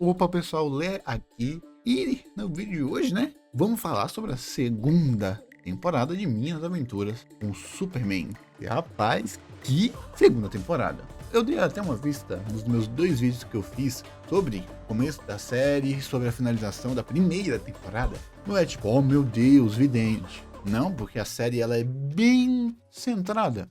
Opa, pessoal, Lé aqui. E no vídeo de hoje, né, vamos falar sobre a segunda temporada de Minhas Aventuras com Superman. E rapaz, que segunda temporada! Eu dei até uma vista nos meus 2 vídeos que eu fiz sobre o começo da série, sobre a finalização da primeira temporada. Não é tipo, oh meu Deus, vidente. Não, porque a série ela é bem centrada.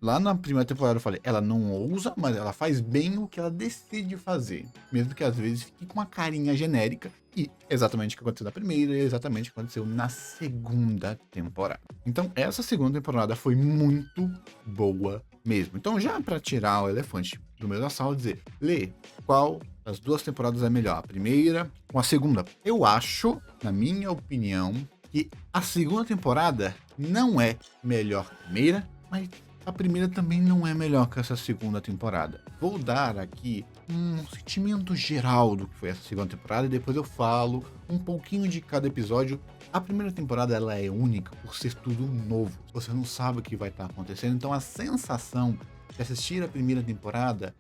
Lá na primeira temporada eu falei, ela não ousa, mas ela faz bem o que ela decide fazer. Mesmo que às vezes fique com uma carinha genérica. E exatamente o que aconteceu na primeira e exatamente o que aconteceu na segunda temporada. Então essa segunda temporada foi muito boa mesmo. Então já para tirar o elefante do meio da sala e dizer, Lê, qual das 2 temporadas é melhor? A primeira ou a segunda? Eu acho, na minha opinião, que a segunda temporada não é melhor que a primeira, mas a primeira também não é melhor que essa segunda temporada. Vou dar aqui um sentimento geral do que foi essa segunda temporada e depois eu falo um pouquinho de cada episódio. A primeira temporada ela é única por ser tudo novo. Você não sabe o que vai estar acontecendo, então a sensação de assistir a primeira temporada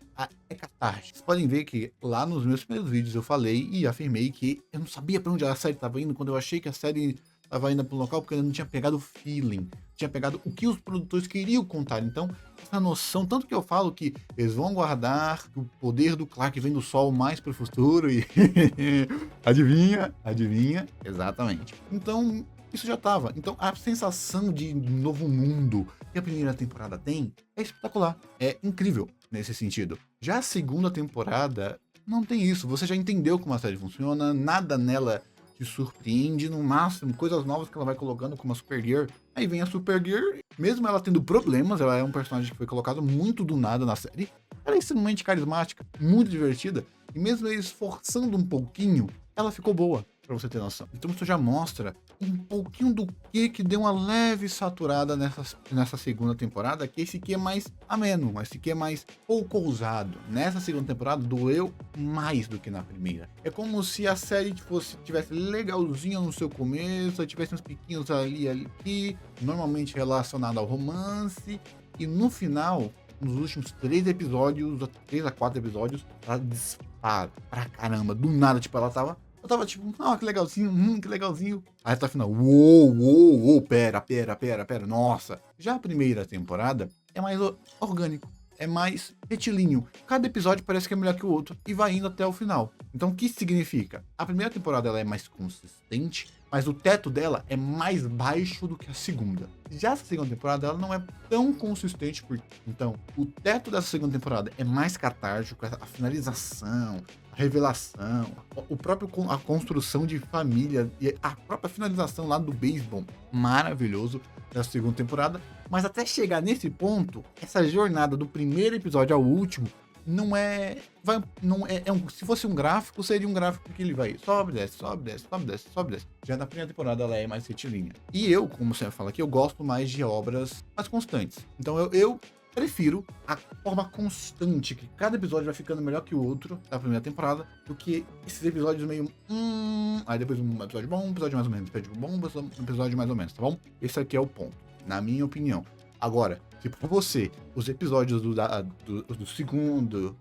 é catártica. Vocês podem ver que lá nos meus primeiros vídeos eu falei e afirmei que eu não sabia para onde a série estava indo quando eu achei que a série estava indo para um local porque eu não tinha pegado o feeling, tinha pegado o que os produtores queriam contar. Então, essa noção, tanto que eu falo que eles vão guardar o poder do Clark vem do sol mais para o futuro e adivinha, exatamente. Então, isso já estava. Então, a sensação de novo mundo que a primeira temporada tem é espetacular, é incrível nesse sentido. Já a segunda temporada não tem isso, você já entendeu como a série funciona, nada nela te surpreende, no máximo, coisas novas que ela vai colocando, como a Supergirl. Aí vem a Supergirl, mesmo ela tendo problemas, ela é um personagem que foi colocado muito do nada na série. Ela é extremamente carismática, muito divertida, e mesmo eles forçando um pouquinho, ela ficou boa, pra você ter noção. Então isso já mostra um pouquinho do que deu uma leve saturada nessa segunda temporada, que esse aqui é mais ameno, mas esse aqui é mais pouco ousado. Nessa segunda temporada doeu mais do que na primeira. É como se a série tivesse legalzinha no seu começo, tivesse uns piquinhos ali, normalmente relacionado ao romance, e no final, nos últimos 3 episódios, 3 a 4 episódios, ela dispara pra caramba, do nada, tipo, eu tava tipo, que legalzinho, que legalzinho. Aí tá final, uou, pera, nossa. Já a primeira temporada é mais orgânico, é mais retilíneo. Cada episódio parece que é melhor que o outro e vai indo até o final. Então o que significa? A primeira temporada ela é mais consistente, mas o teto dela é mais baixo do que a segunda. Já essa segunda temporada ela não é tão consistente, então o teto dessa segunda temporada é mais catártico, a finalização, a revelação, a construção de família e a própria finalização lá do beisebol, maravilhoso da segunda temporada. Mas até chegar nesse ponto, essa jornada do primeiro episódio ao último não é, se fosse um gráfico, seria um gráfico que ele vai sobe, desce. Já na primeira temporada ela é mais retilínea. E eu, como você fala aqui, eu gosto mais de obras mais constantes. Então eu prefiro a forma constante, que cada episódio vai ficando melhor que o outro da primeira temporada, do que esses episódios meio aí depois um episódio bom, um episódio mais ou menos, um episódio mais ou menos, tá bom? Esse aqui é o ponto, na minha opinião. Agora, se pra você, os episódios do segundo,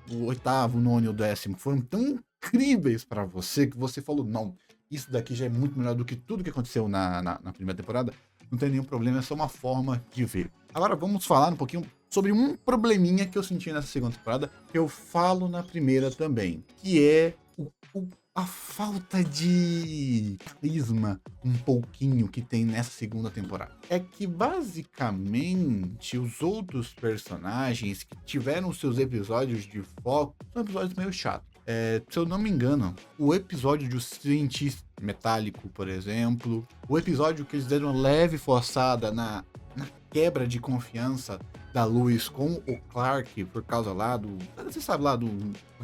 o oitavo, o nono e o 10º foram tão incríveis pra você, que você falou, não, isso daqui já é muito melhor do que tudo que aconteceu na primeira temporada, não tem nenhum problema, é só uma forma de ver. Agora vamos falar um pouquinho sobre um probleminha que eu senti nessa segunda temporada, que eu falo na primeira também, que é a falta de carisma um pouquinho que tem nessa segunda temporada. É que basicamente os outros personagens que tiveram seus episódios de foco são episódios meio chatos. Se eu não me engano, o episódio do cientista metálico, por exemplo, o episódio que eles deram uma leve forçada na quebra de confiança da Lois com o Clark por causa lá você sabe lá do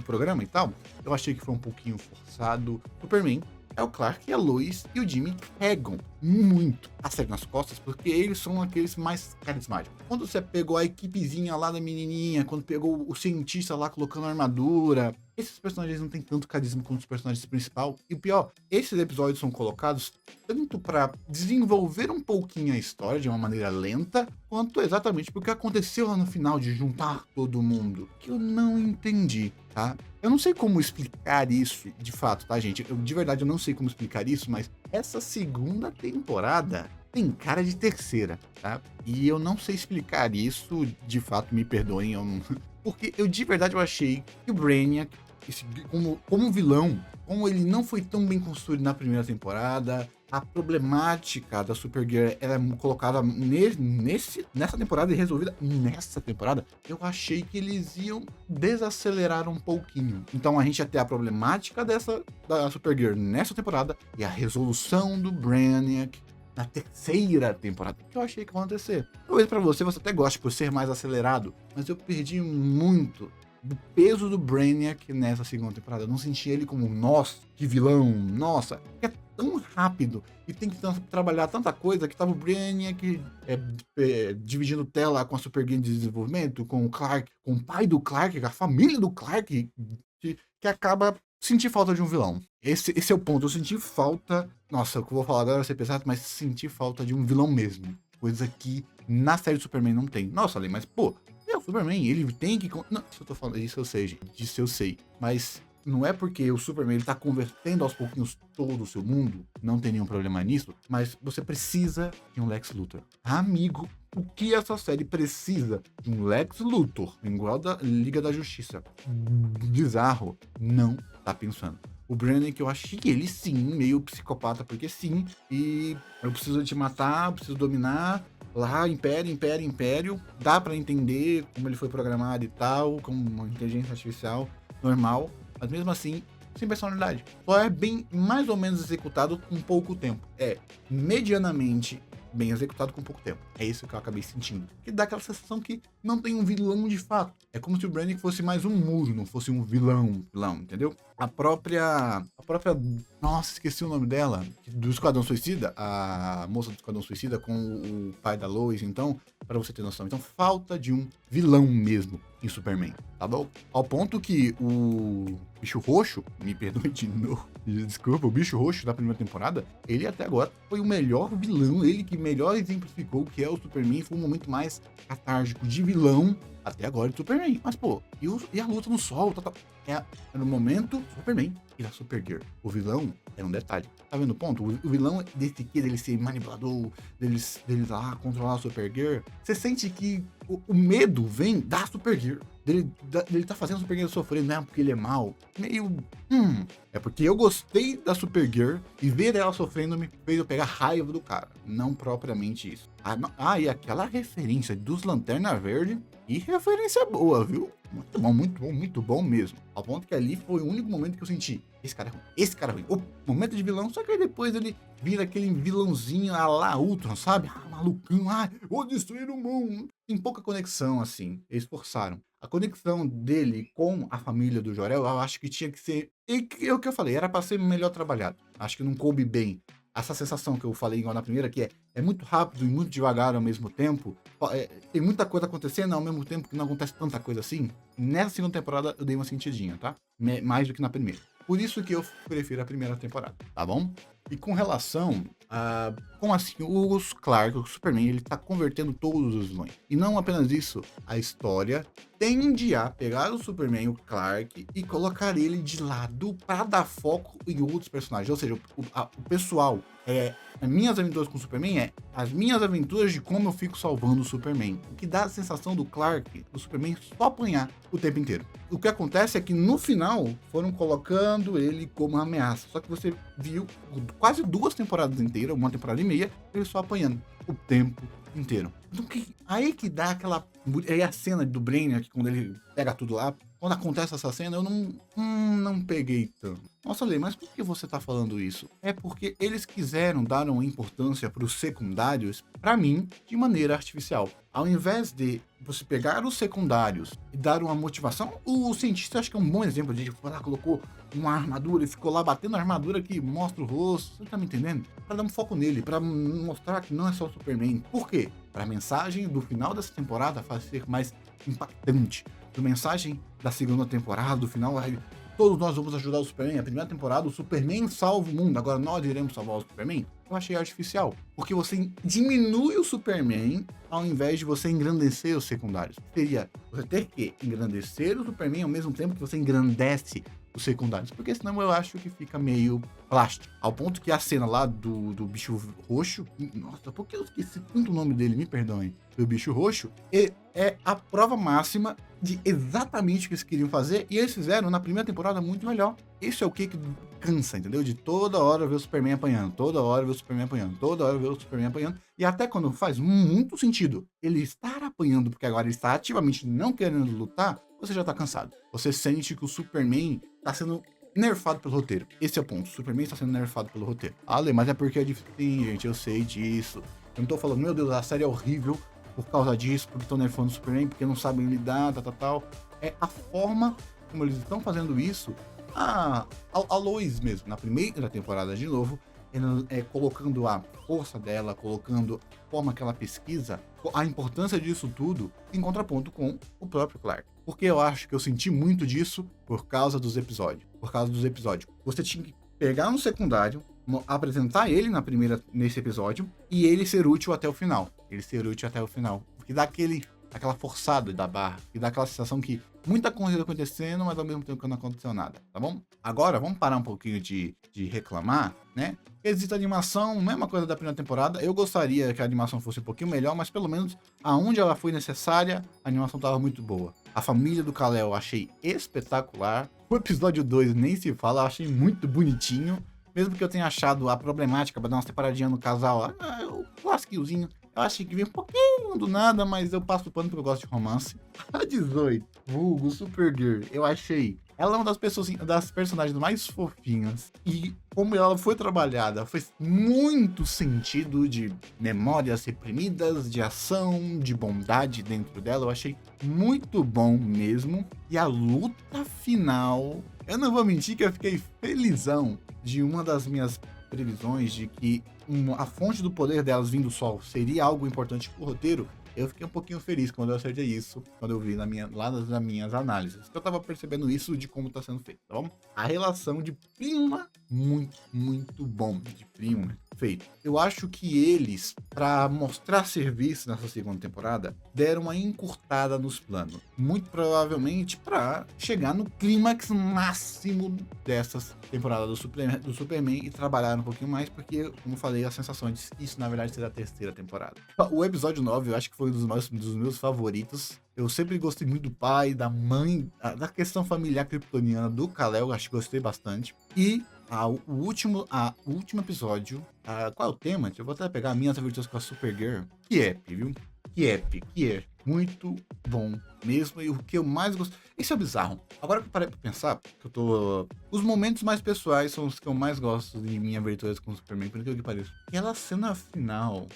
programa e tal, eu achei que foi um pouquinho forçado. Superman é o Clark e a Lois e o Jimmy pegam muito a série nas costas, porque eles são aqueles mais carismáticos. Quando você pegou a equipezinha lá da menininha, quando pegou o cientista lá colocando a armadura, esses personagens não têm tanto carisma quanto os personagens principais. E o pior, esses episódios são colocados tanto para desenvolver um pouquinho a história de uma maneira lenta, quanto exatamente porque aconteceu lá no final de juntar todo mundo, que eu não entendi. tá? Eu não sei como explicar isso de fato, tá, gente? De verdade, eu não sei como explicar isso, mas essa segunda temporada tem cara de terceira, tá? E eu não sei explicar isso, de fato, me perdoem, eu não... Porque eu de verdade eu achei que o Brainiac, como vilão, como ele não foi tão bem construído na primeira temporada, a problemática da Supergirl ela é colocada nessa temporada e resolvida nessa temporada, eu achei que eles iam desacelerar um pouquinho. Então a gente ia ter a problemática da Supergirl nessa temporada e a resolução do Brainiac na terceira temporada, que eu achei que ia acontecer. Talvez pra você até goste por ser mais acelerado, mas eu perdi muito do peso do Brainiac nessa segunda temporada. Eu não senti ele como, nossa, que vilão, nossa, é tão rápido e tem que trabalhar tanta coisa que tava o Brainiac dividindo tela com a Supergirl de desenvolvimento, com o Clark, com o pai do Clark, com a família do Clark, que acaba sentir falta de um vilão. Esse é o ponto. Eu senti falta. Nossa, o que eu vou falar agora vai ser pesado, mas senti falta de um vilão mesmo. Coisa que na série do Superman não tem. Nossa, Ale, mas pô, o Superman, ele tem que. Não, isso eu tô falando, isso eu sei, gente. Disso eu sei. Mas não é porque o Superman ele tá convertendo aos pouquinhos todo o seu mundo. Não tem nenhum problema nisso. Mas você precisa de um Lex Luthor. Amigo, o que essa série precisa de um Lex Luthor, igual da Liga da Justiça? Bizarro. Não tá pensando. O Brainiac, eu achei que ele sim, meio psicopata, porque sim. E eu preciso te matar, eu preciso dominar. Lá, Império. Dá pra entender como ele foi programado e tal, como uma inteligência artificial normal. Mas mesmo assim, sem personalidade. Só é bem, mais ou menos executado com pouco tempo. É medianamente bem executado com pouco tempo. É isso que eu acabei sentindo. Que dá aquela sensação que não tem um vilão de fato. É como se o Brainiac fosse mais um muro, não fosse um vilão, entendeu? A própria... Nossa, esqueci o nome dela. Do Esquadrão Suicida. A moça do Esquadrão Suicida com o pai da Lois, então, para você ter noção. Então, falta de um vilão mesmo em Superman, tá bom? Ao ponto que o Bicho Roxo, me perdoe de novo, desculpa, o Bicho Roxo da primeira temporada, ele até agora foi o melhor vilão, ele que melhor exemplificou o que é o Superman, foi um momento mais catártico de vilão até agora de Superman. Mas, pô, e a luta no sol, era o momento Superman e da Supergirl. O vilão era um detalhe. Tá vendo o ponto? O vilão desse aqui, dele ser manipulador, dele lá controlar a Supergirl, você sente que o medo vem da Supergirl. Dele tá fazendo a Supergirl sofrer, não é porque ele é mal. Meio... É porque eu gostei da Supergirl e ver ela sofrendo me fez eu pegar raiva do cara. Não propriamente isso. E aquela referência dos Lanterna Verde, e referência boa, viu? Muito bom mesmo. Ao ponto que ali foi o único momento que eu senti, esse cara é ruim. O momento de vilão, só que aí depois ele vira aquele vilãozinho a la Ultron, sabe? Malucão, vou destruir o mundo. Tem pouca conexão, assim. Eles forçaram. A conexão dele com a família do Jor-El, eu acho que tinha que ser... É o que eu falei, era pra ser melhor trabalhado. Acho que não coube bem. Essa sensação que eu falei igual na primeira, que é muito rápido e muito devagar ao mesmo tempo. Tem muita coisa acontecendo ao mesmo tempo que não acontece tanta coisa assim. Nessa segunda temporada eu dei uma sentidinha, tá? Mais do que na primeira. Por isso que eu prefiro a primeira temporada, tá bom? E com relação a... Como assim? Os Clark, o Superman, ele tá convertendo todos os vilões. E não apenas isso, a história tende a pegar o Superman, o Clark, e colocar ele de lado para dar foco em outros personagens. Ou seja, o pessoal... As minhas aventuras com o Superman as minhas aventuras de como eu fico salvando o Superman. O que dá a sensação do Clark, do Superman, só apanhar o tempo inteiro. O que acontece é que no final foram colocando ele como uma ameaça. Só que você viu quase 2 temporadas inteiras, 1 temporada e meia, ele só apanhando o tempo inteiro. Então, aí que dá aquela... Aí a cena do Brainiac, quando ele pega tudo lá, quando acontece essa cena, eu não peguei tanto. Nossa, Lê, mas por que você tá falando isso? É porque eles quiseram dar uma importância pros secundários, pra mim, de maneira artificial. Ao invés de você pegar os secundários e dar uma motivação, o cientista acho que é um bom exemplo de foi lá, colocou uma armadura e ficou lá batendo a armadura que mostra o rosto, você tá me entendendo? Pra dar um foco nele, pra mostrar que não é só o Superman. Por quê? Pra mensagem do final dessa temporada ser mais impactante. A mensagem da segunda temporada, do final, todos nós vamos ajudar o Superman. A primeira temporada, o Superman salva o mundo, agora nós iremos salvar o Superman. Eu achei artificial, porque você diminui o Superman ao invés de você engrandecer os secundários. Seria você ter que engrandecer o Superman ao mesmo tempo que você engrandece os secundários, porque senão eu acho que fica meio plástico. Ao ponto que a cena lá do bicho roxo, nossa, por que eu esqueci tanto o nome dele, me perdoem, do bicho roxo, é a prova máxima de exatamente o que eles queriam fazer, e eles fizeram na primeira temporada muito melhor. Isso é o que cansa, entendeu? De toda hora ver o Superman apanhando, toda hora ver o Superman apanhando, toda hora ver o Superman apanhando, e até quando faz muito sentido ele estar apanhando, porque agora ele está ativamente não querendo lutar, você já tá cansado. Você sente que o Superman tá sendo nerfado pelo roteiro. Esse é o ponto. O Superman está sendo nerfado pelo roteiro. Ale, mas é porque é difícil. Sim, gente, eu sei disso. Eu não tô falando, meu Deus, a série é horrível por causa disso, porque estão nerfando o Superman, porque não sabem lidar, tal. É a forma como eles estão fazendo isso. A Lois mesmo, na primeira temporada de novo, colocando a força dela, colocando a forma que ela pesquisa, a importância disso tudo, em contraponto com o próprio Clark. Porque eu acho que eu senti muito disso por causa dos episódios. Por causa dos episódios. Você tinha que pegar um secundário, apresentar ele nesse episódio, e ele ser útil até o final. Porque dá aquela forçada da barra, que dá aquela sensação que muita coisa acontecendo, mas ao mesmo tempo que não aconteceu nada, tá bom? Agora, vamos parar um pouquinho de reclamar, né? Existe animação, mesma coisa da primeira temporada. Eu gostaria que a animação fosse um pouquinho melhor, mas pelo menos aonde ela foi necessária, a animação tava muito boa. A família do Kal-El eu achei espetacular. O episódio 2 nem se fala, eu achei muito bonitinho. Mesmo que eu tenha achado a problemática pra dar uma separadinha no casal, o clássicozinho, eu achei que veio um pouquinho do nada, mas eu passo o pano porque eu gosto de romance. A 18, vulgo Supergirl, eu achei. Ela é uma das personagens mais fofinhas. E como ela foi trabalhada, fez muito sentido de memórias reprimidas, de ação, de bondade dentro dela. Eu achei muito bom mesmo. E a luta final, eu não vou mentir que eu fiquei felizão de uma das minhas previsões de que a fonte do poder delas vindo do sol seria algo importante pro roteiro. Eu fiquei um pouquinho feliz quando eu acertei isso, quando eu vi lá nas minhas análises. Eu tava percebendo isso de como tá sendo feito, tá bom? A relação de prima, muito bom. De prima, feito. Eu acho que eles, pra mostrar serviço nessa segunda temporada, deram uma encurtada nos planos. Muito provavelmente pra chegar no clímax máximo dessas temporadas do Superman e trabalhar um pouquinho mais, porque, como eu falei, a sensação de isso, na verdade, será a terceira temporada. O episódio 9, eu acho que foi um dos meus favoritos. Eu sempre gostei muito do pai, da mãe, da questão familiar kryptoniana do Kal-El, acho que gostei bastante. E o último episódio, qual é o tema? Eu vou até pegar Minhas Aventuras com a Supergirl. Que é, viu? Que é muito bom mesmo. E o que eu mais gosto. Isso é bizarro. Agora que eu parei pra pensar, que eu tô. Os momentos mais pessoais são os que eu mais gosto de Minha Aventuras com o Superman, por incrível que pareça. Aquela cena final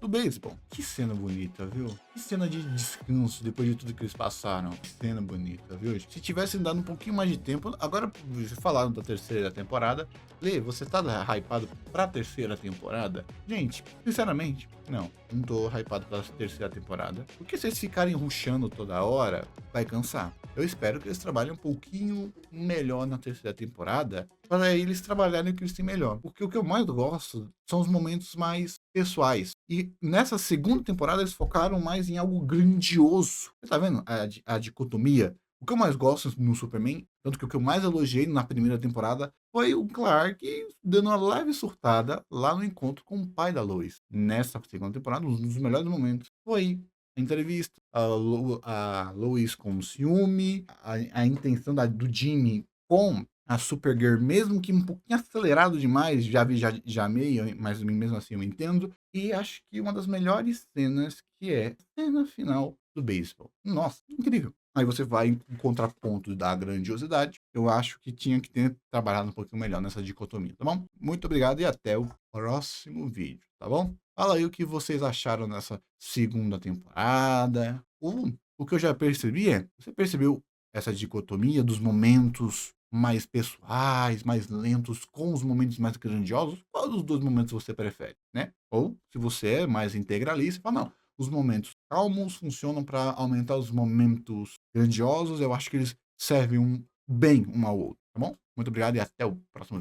do beisebol. Que cena bonita, viu? Que cena de descanso depois de tudo que eles passaram. Que cena bonita, viu? Se tivessem dado um pouquinho mais de tempo. Agora, falaram da terceira temporada. Lê, você tá hypado pra terceira temporada? Gente, sinceramente, não tô hypado pra terceira temporada. Porque se eles ficarem rushando toda hora, vai cansar. Eu espero que eles trabalhem um pouquinho melhor na terceira temporada, para eles trabalharem o que eles têm melhor. Porque o que eu mais gosto são os momentos mais pessoais. E nessa segunda temporada eles focaram mais em algo grandioso. Você tá vendo a dicotomia? O que eu mais gosto no Superman, tanto que o que eu mais elogiei na primeira temporada, foi o Clark dando uma leve surtada lá no encontro com o pai da Lois. Nessa segunda temporada, um dos melhores momentos foi a entrevista, a Lois com ciúme, a intenção do Jimmy com a Supergirl, mesmo que um pouquinho acelerado demais, já amei, mas mesmo assim eu entendo. E acho que uma das melhores cenas, que é a cena final do beisebol. Nossa, incrível. Aí você vai em contraponto da grandiosidade. Eu acho que tinha que ter trabalhado um pouquinho melhor nessa dicotomia, tá bom? Muito obrigado e até o próximo vídeo, tá bom? Fala aí o que vocês acharam nessa segunda temporada. O que eu já percebi você percebeu essa dicotomia dos momentos mais pessoais, mais lentos, com os momentos mais grandiosos? Qual dos dois momentos você prefere, né? Ou, se você é mais integralista, fala, não, os momentos calmos funcionam para aumentar os momentos grandiosos. Eu acho que eles servem bem um ao outro, tá bom? Muito obrigado e até o próximo vídeo.